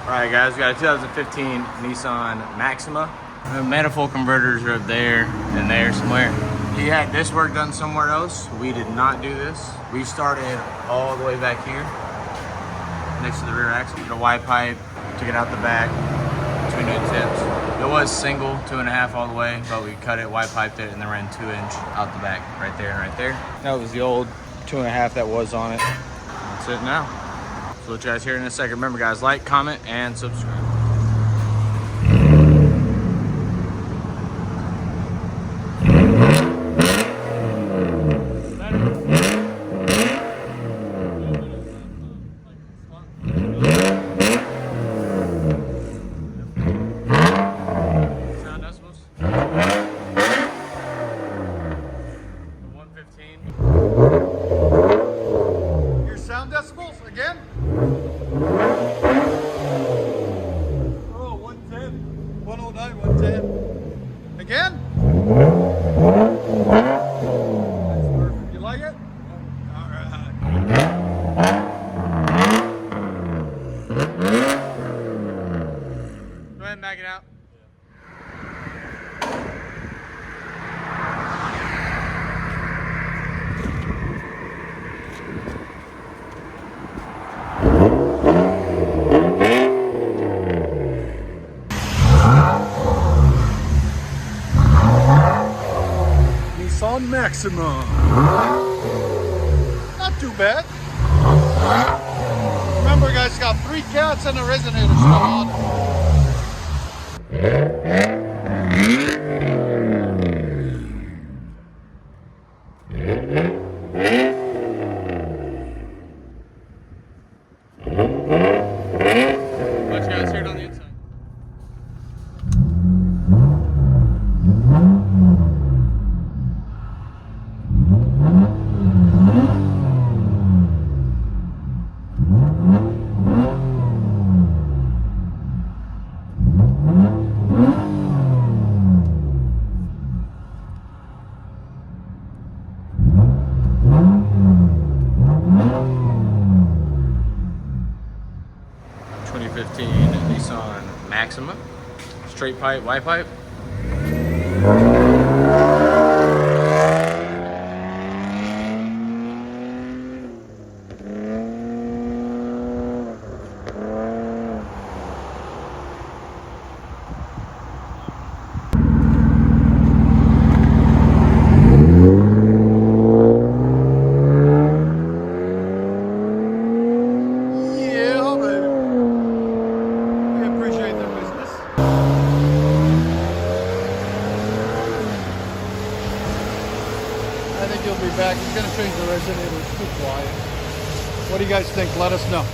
Alright guys, we got a 2015 Nissan Maxima. The manifold converters are up there and there somewhere. He had this work done somewhere else. We did not do this. We started all the way back here, next to the rear axle. Did a Y pipe, took it out the back, 2 new tips. It was single, 2.5 all the way, but we cut it, Y piped it, and then ran 2-inch out the back, right there and right there. That was the old 2.5 that was on it. That's it now. So we'll guys here in a second. Remember guys, like, comment, and subscribe. Sound decibels? 115. Your sound decibels again? Oh, 110. 109, 110. Again? That's perfect. You like it? All right. Go ahead and back it out. Nissan Maxima. Not too bad. Remember guys, it's got 3 cats and a resonator still on. Let's guys hear it on the inside. Nissan Maxima, straight pipe, Y pipe. I think he'll be back. He's going to change the resonator. It's too quiet. What do you guys think? Let us know.